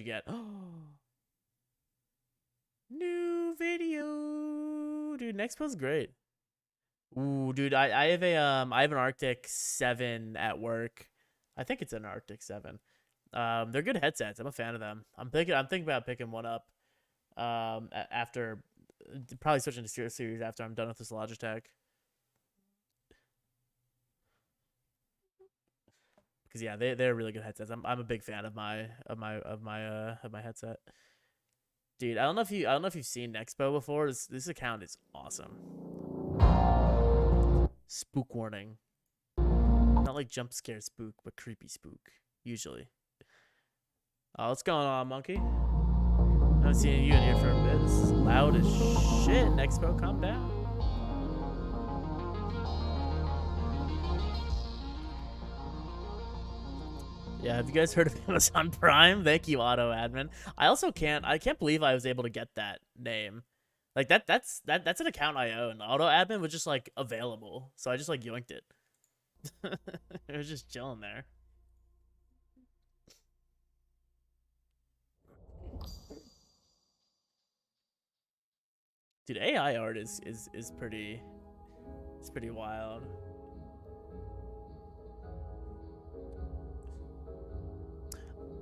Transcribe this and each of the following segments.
get. New video, dude. Nexpo's great. Ooh, dude, I have I have an Arctic 7 at work. I think it's an Arctic 7. They're good headsets. I'm a fan of them. I'm thinking about picking one up. After probably switching to series after I'm done with this Logitech. Because yeah, they're really good headsets. I'm a big fan of my headset. Dude, I don't know if you've seen Nexpo before. This account is awesome. Spook warning. Not like jump scare spook, but creepy spook. Usually. Oh, what's going on, monkey? I haven't seen you in here for a bit. This is loud as shit. Nexpo, calm down. Yeah, have you guys heard of Amazon Prime? Thank you, Auto Admin. I can't believe I was able to get that name. Like that's an account I own. Auto Admin was just like available, so I just like yoinked it. It was just chilling there. Dude, AI art is pretty, it's pretty wild.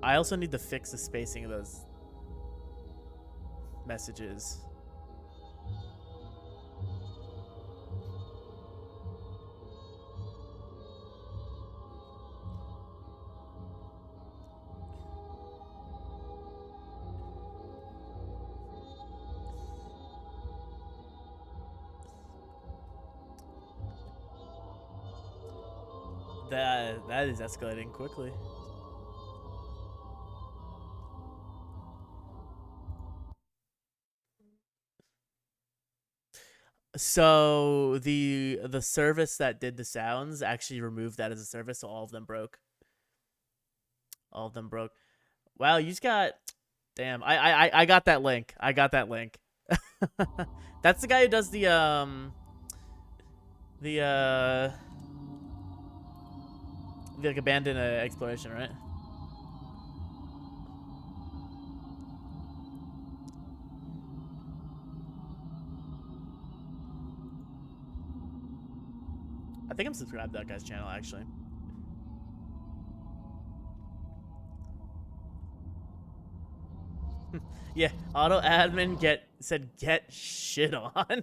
I also need to fix the spacing of those messages. That is escalating quickly. So the service that did the sounds actually removed that as a service, so all of them broke. All of them broke. Wow, you just got. Damn, I got that link. I got that link. That's the guy who does the like abandoned exploration, right? I think I'm subscribed to that guy's channel actually. Yeah, auto admin said get shit on.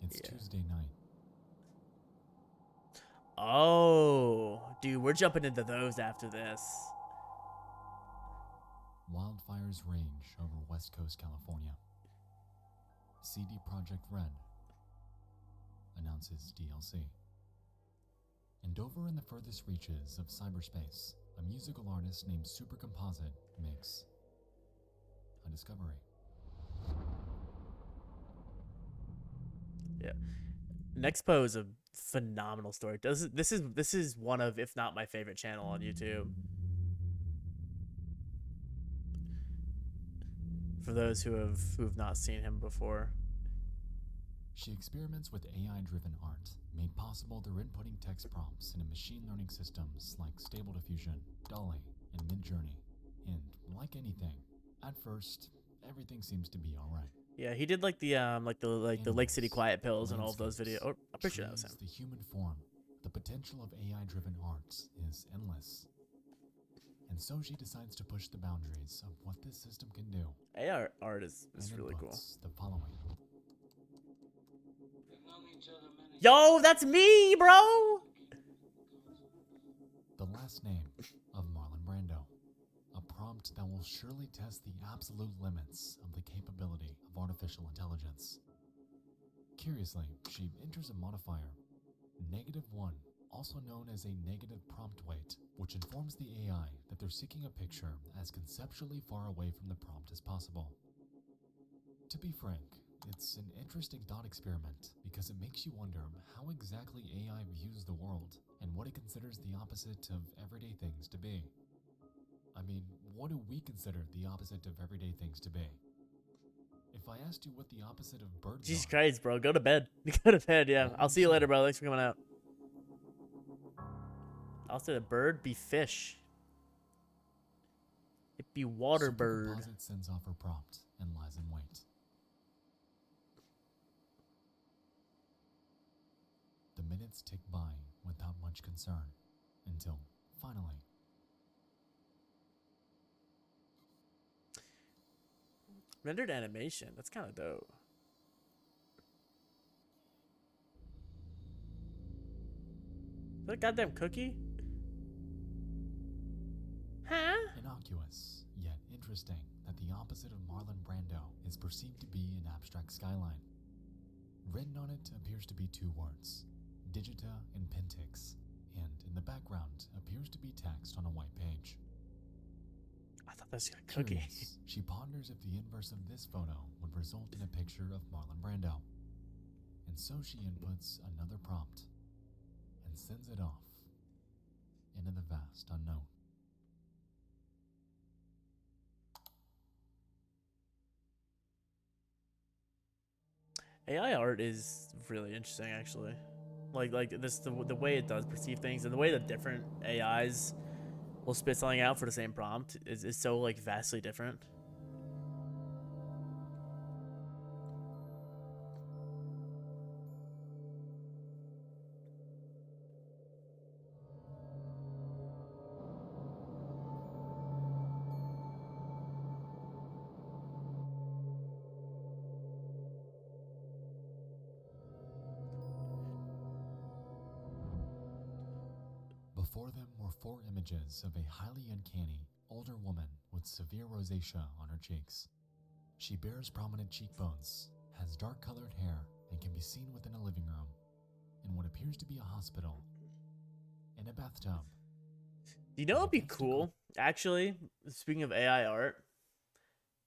It's Tuesday night. Oh, dude, we're jumping into those after this. Wildfires rage over West Coast California. CD Projekt Red announces DLC. And over in the furthest reaches of cyberspace, a musical artist named Supercomposite makes a discovery. Yeah, Nexpo is a phenomenal story. This is one of, if not my favorite channel on YouTube. For those who have not seen him before. She experiments with AI-driven art, made possible through inputting text prompts into machine learning systems like Stable Diffusion, DALL-E, and Midjourney. And like anything, at first, everything seems to be alright. Yeah, he did like the Lake City Quiet Pills and all of those videos. Oh, I'm pretty sure that was him. The human form, the potential of AI-driven art is endless. And so she decides to push the boundaries of what this system can do. AI art is really cool. The following. Yo, that's me, bro! The last name of Marlon Brando. A prompt that will surely test the absolute limits of the capability of artificial intelligence. Curiously, she enters a modifier, -1, also known as a negative prompt weight, which informs the AI that they're seeking a picture as conceptually far away from the prompt as possible. To be frank, it's an interesting thought experiment because it makes you wonder how exactly AI views the world and what it considers the opposite of everyday things to be. I mean, what do we consider the opposite of everyday things to be? If I asked you what the opposite of birds Jesus are, Christ, bro. Go to bed. Go to bed, yeah. I'll see you later, bro. Thanks for coming out. I'll say the bird be fish. It be water bird. Supercomposite sends off her prompt and lies in wait. The minutes tick by without much concern until, finally, Rendered animation. That's kind of dope. Is that a goddamn cookie? Huh? innocuous, yet interesting that the opposite of Marlon Brando is perceived to be an abstract skyline. Written on it appears to be two words, Digita and Pintix, and in the background appears to be text on a white page. I thought that was a cookie. Curious, she ponders if the inverse of this photo would result in a picture of Marlon Brando. And so she inputs another prompt and sends it off into the vast unknown. AI art is really interesting, actually. Like this, the way it does perceive things, and the way that different AIs will spit something out for the same prompt is so like vastly different. Before them were four images of a highly uncanny, older woman with severe rosacea on her cheeks. She bears prominent cheekbones, has dark-colored hair, and can be seen within a living room, in what appears to be a hospital, in a bathtub. You know what'd be cool, actually, speaking of AI art,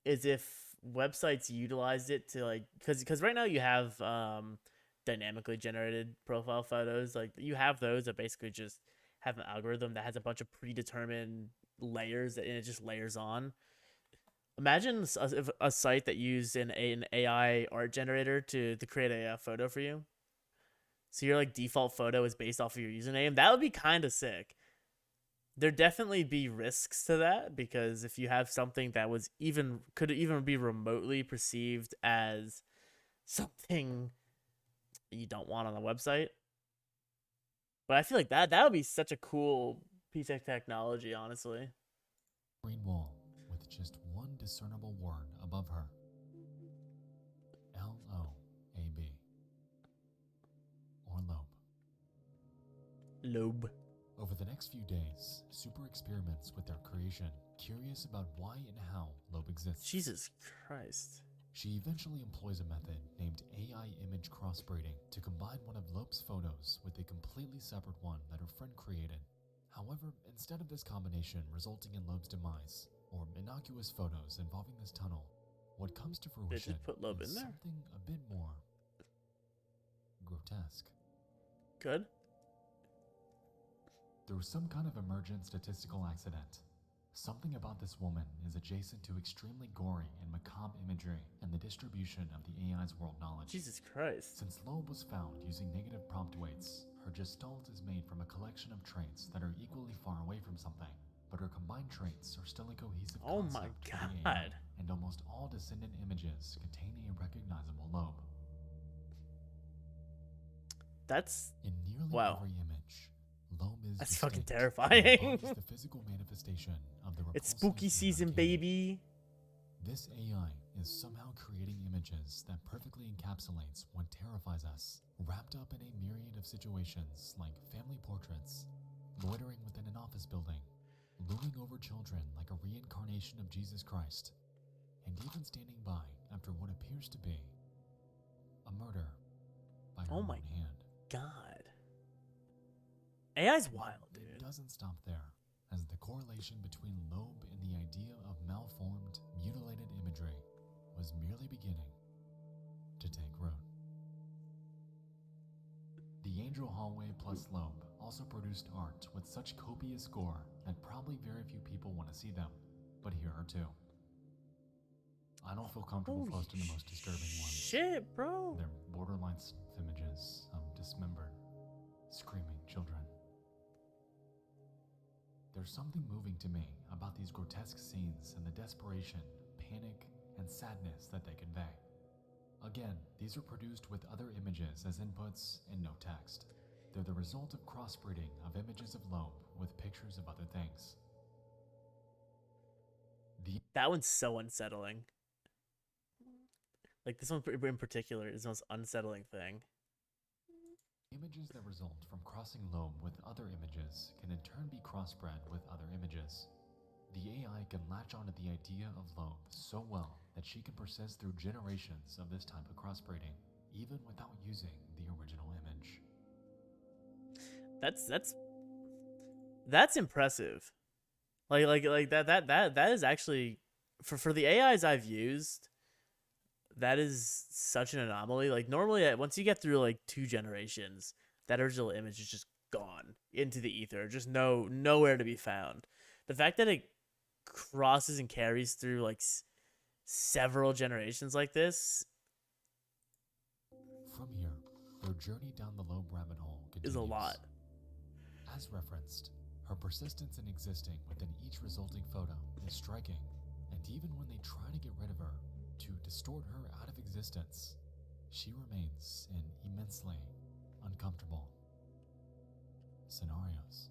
is if websites utilized it to like, because right now you have dynamically generated profile photos. Like you have those that basically just have an algorithm that has a bunch of predetermined layers and it just layers on. Imagine a site that used an AI art generator to create a photo for you. So your like default photo is based off of your username. That would be kind of sick. There'd definitely be risks to that, because if you have something that could even be remotely perceived as something you don't want on the website. But I feel like that would be such a cool piece of technology, honestly. Green wall with just one discernible word above her. L-O-A-B. Or lobe. Lobe. Over the next few days, Super experiments with their creation, curious about why and how lobe exists. Jesus Christ. She eventually employs a method named AI image crossbreeding to combine one of Loeb's photos with a completely separate one that her friend created. However, instead of this combination resulting in Loeb's demise, or innocuous photos involving this tunnel, what comes to fruition put Loeb is in there? something a bit more grotesque. Good. Through some kind of emergent statistical accident, something about this woman is adjacent to extremely gory and macabre imagery and the distribution of the AI's world knowledge. Jesus Christ. Since Loeb was found using negative prompt weights, her gestalt is made from a collection of traits that are equally far away from something, but her combined traits are still a cohesive Oh concept my for the AI, God. and almost all descendant images contain a recognizable Loeb. That's In nearly wow. every image, Loeb is That's distinct fucking and terrifying. embodies the physical manifestation of the It's repulsive spooky and season, uncanny. baby. This AI is somehow creating images that perfectly encapsulates what terrifies us, wrapped up in a myriad of situations like family portraits, loitering within an office building, looming over children like a reincarnation of Jesus Christ, and even standing by after what appears to be a murder by her Oh own my hand. God. AI's wild, It dude. doesn't stop there, as the correlation between Loeb and the idea of malformed, mutilated imagery was merely beginning to take root. The Angel Hallway plus Loeb also produced art with such copious gore that probably very few people want to see them, but here are two. I don't feel comfortable Holy posting the most disturbing ones. Shit, bro. They're borderline images of dismembered, screaming children. there's something moving to me about these grotesque scenes and the desperation, panic, and sadness that they convey. Again, these are produced with other images as inputs and no text. They're the result of crossbreeding of images of Loeb with pictures of other things. That one's so unsettling. Like, this one in particular is the most unsettling thing. Images that result from crossing Loeb with other images can in turn be crossbred with other images. The AI can latch onto the idea of Loeb so well that she can persist through generations of this type of crossbreeding, even without using the original image. That's impressive. Like that is actually, for the AIs I've used, that is such an anomaly. Like, normally once you get through like 2 generations, that original image is just gone into the ether, just nowhere to be found. The fact that it crosses and carries through like several generations like this From here, their journey down the Loeb rabbit hole continues. is a lot. As referenced, her persistence in existing within each resulting photo is striking, and even when they try to get rid of her, to distort her out of existence, she remains in immensely uncomfortable scenarios.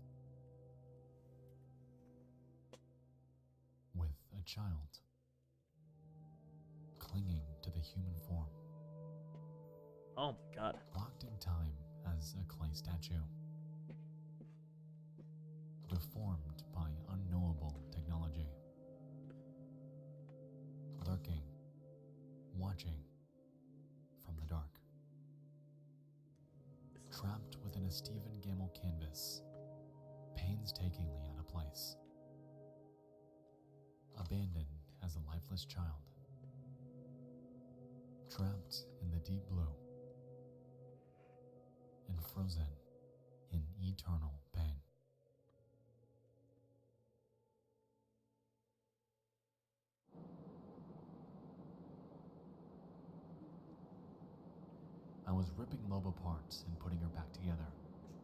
With a child clinging to the human form, Oh my god. locked in time as a clay statue, deformed by unknowable technology, lurking, watching from the dark, trapped within a Stephen Gamble canvas, painstakingly out of place, abandoned as a lifeless child, trapped in the deep blue, and frozen in eternal pain. I was ripping Loeb apart and putting her back together.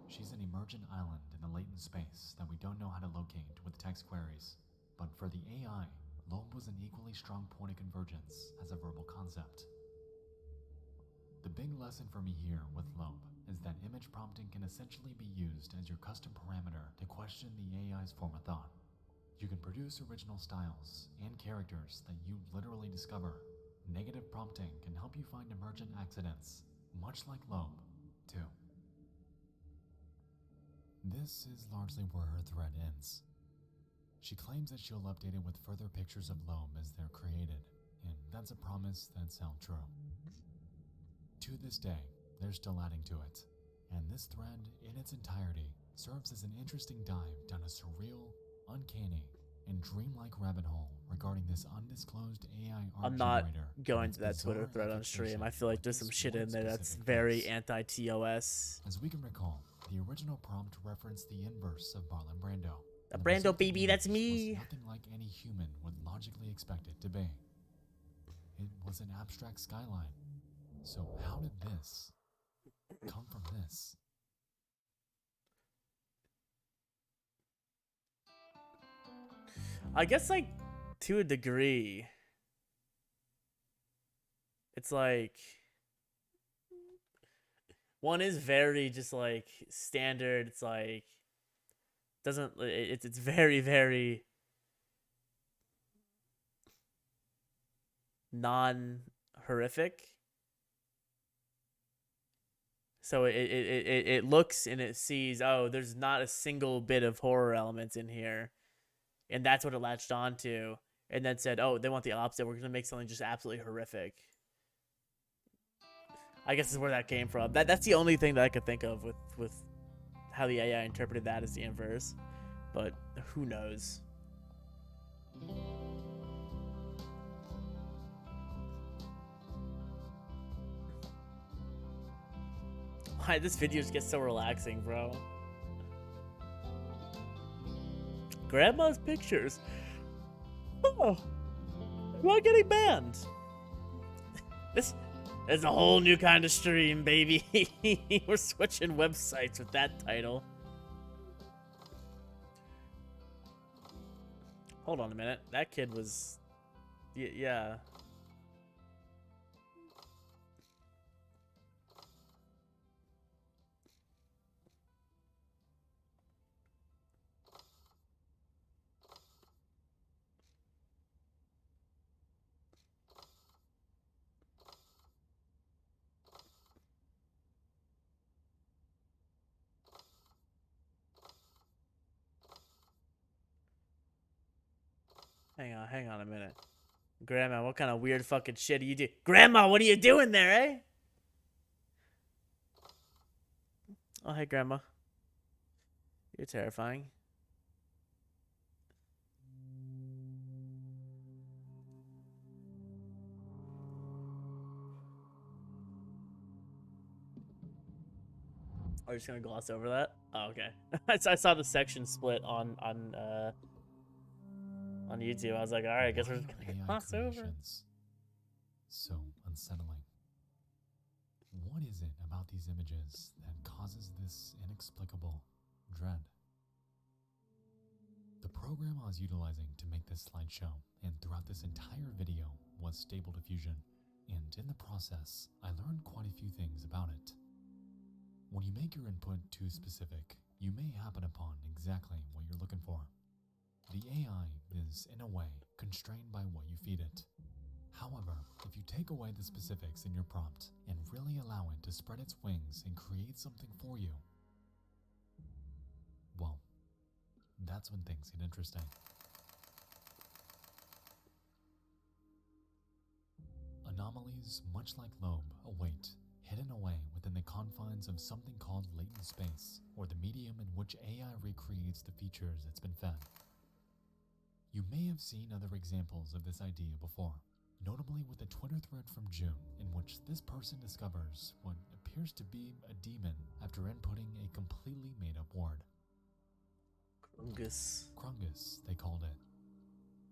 She's an emergent island in a latent space that we don't know how to locate with text queries. But for the AI, Loeb was an equally strong point of convergence as a verbal concept. The big lesson for me here with Loeb is that image prompting can essentially be used as your custom parameter to question the AI's form of thought. You can produce original styles and characters that you literally discover. Negative prompting can help you find emergent accidents, much like Loeb, too. This is largely where her thread ends. She claims that she'll update it with further pictures of Loeb as they're created, and that's a promise that sounds true. To this day, they're still adding to it, and this thread, in its entirety, serves as an interesting dive down a surreal, uncanny, and dreamlike rabbit hole regarding this undisclosed AI art I'm not generator going and to that its Twitter bizarre thread on stream. I affixation feel like with there's some this shit one in there that's specific very face. anti-TOS. As we can recall, the original prompt referenced the inverse of Marlon Brando. A and the Brando resulting baby, that's image me. was nothing like any human would logically expect it to be. It was an abstract skyline. So how did this come from this? I guess, like, to a degree, it's like one is very just like standard. It's like doesn't it's very, very non-horrific. So it looks and it sees, oh, there's not a single bit of horror elements in here, and that's what it latched onto, and then said, oh, they want the opposite. We're gonna make something just absolutely horrific. I guess is where that came from. That's the only thing that I could think of with how the AI interpreted that as the inverse, but who knows? Why this video just gets so relaxing, bro? Grandma's pictures. Oh, am I getting banned? This is a whole new kind of stream, baby. We're switching websites with that title. Hold on a minute. That kid was... Yeah. Hang on a minute. Grandma, what kind of weird fucking shit do you do? Grandma, what are you doing there, eh? Oh, hey, Grandma. You're terrifying. Are you just gonna gloss over that? Oh, okay. I saw the section split on YouTube. I was like, all right, I guess we're just gonna AI gloss over. creations so unsettling? What is it about these images that causes this inexplicable dread? The program I was utilizing to make this slideshow and throughout this entire video was Stable Diffusion, and in the process, I learned quite a few things about it. When you make your input too specific, you may happen upon exactly what you're looking for. The AI is, in a way, constrained by what you feed it. However, if you take away the specifics in your prompt and really allow it to spread its wings and create something for you, well, that's when things get interesting. Anomalies, much like Loeb, await, hidden away within the confines of something called latent space, or the medium in which AI recreates the features it's been fed. You may have seen other examples of this idea before, notably with a Twitter thread from June in which this person discovers what appears to be a demon after inputting a completely made-up word. Krungus, they called it,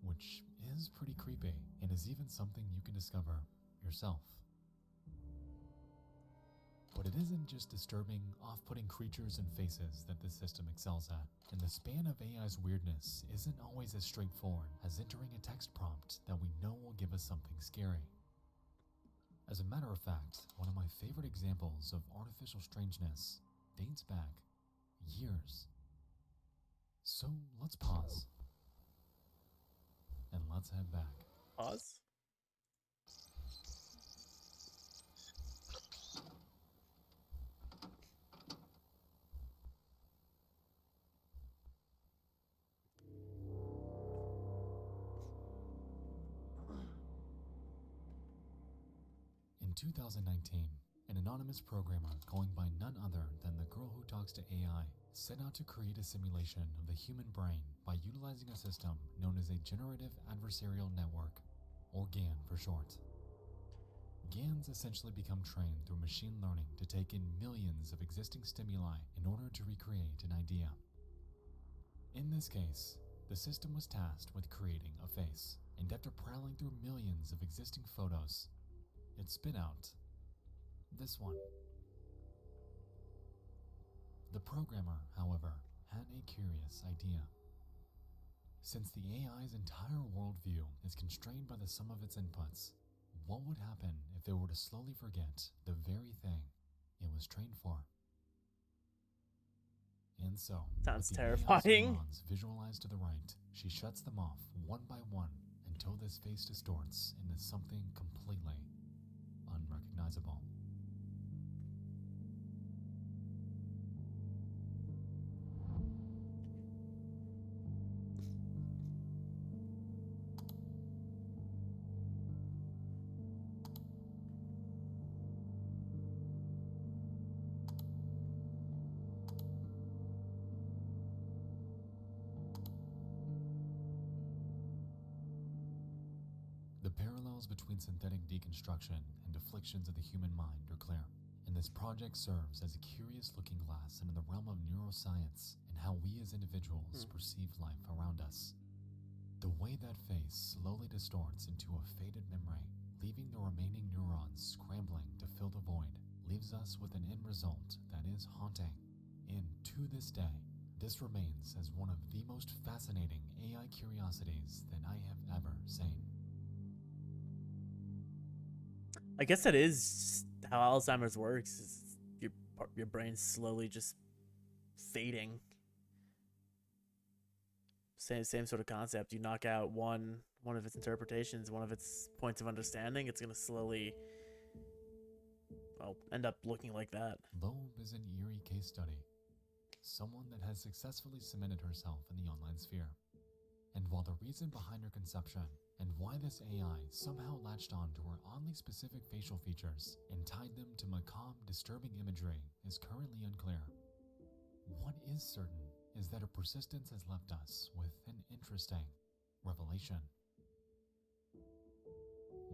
which is pretty creepy and is even something you can discover yourself. But it isn't just disturbing, off-putting creatures and faces that this system excels at, and the span of AI's weirdness isn't always as straightforward as entering a text prompt that we know will give us something scary. As a matter of fact, one of my favorite examples of artificial strangeness dates back years. So let's pause, and let's head back. Pause? In 2019, an anonymous programmer going by none other than the girl who talks to AI set out to create a simulation of the human brain by utilizing a system known as a Generative Adversarial Network, or GAN for short. GANs essentially become trained through machine learning to take in millions of existing stimuli in order to recreate an idea. In this case, the system was tasked with creating a face, and after prowling through millions of existing photos, it spit out this one. The programmer, however, had a curious idea. Since the AI's entire worldview is constrained by the sum of its inputs, what would happen if it were to slowly forget the very thing it was trained for? And so, Sounds with the terrifying. AI's neurons visualized to the right, she shuts them off one by one until this face distorts into something completely unrecognizable. The parallels between synthetic deconstruction and afflictions of the human mind are clear, and this project serves as a curious looking glass into the realm of neuroscience and how we as individuals perceive life around us. The way that face slowly distorts into a faded memory, leaving the remaining neurons scrambling to fill the void, leaves us with an end result that is haunting. And to this day, this remains as one of the most fascinating AI curiosities than I have ever seen. I guess that is how Alzheimer's works. Is your brain's slowly just fading. Same sort of concept. You knock out one of its interpretations, one of its points of understanding, it's gonna slowly, well, end up looking like that. Loeb is an eerie case study. Someone that has successfully cemented herself in the online sphere. And while the reason behind her conception and why this AI somehow latched on to her oddly specific facial features and tied them to macabre, disturbing imagery is currently unclear. What is certain is that her persistence has left us with an interesting revelation.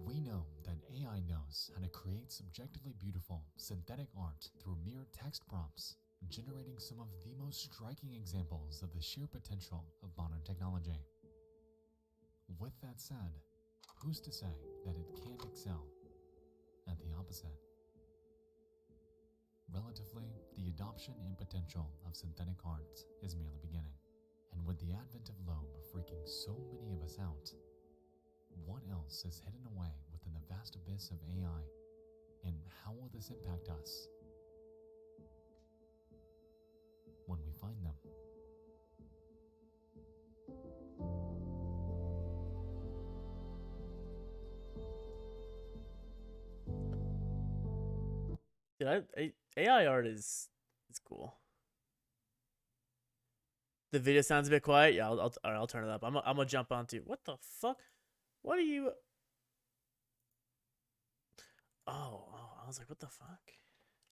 We know that AI knows how to create subjectively beautiful synthetic art through mere text prompts, generating some of the most striking examples of the sheer potential of modern technology. With that said, who's to say that it can't excel at the opposite? Relatively, the adoption and potential of synthetic art is merely beginning, and with the advent of Loeb freaking so many of us out, what else is hidden away within the vast abyss of AI, and how will this impact us when we find them? Dude, AI art is cool. The video sounds a bit quiet. Yeah, I'll turn it up. I'm gonna jump onto what the fuck? What are you? Oh, I was like, what the fuck?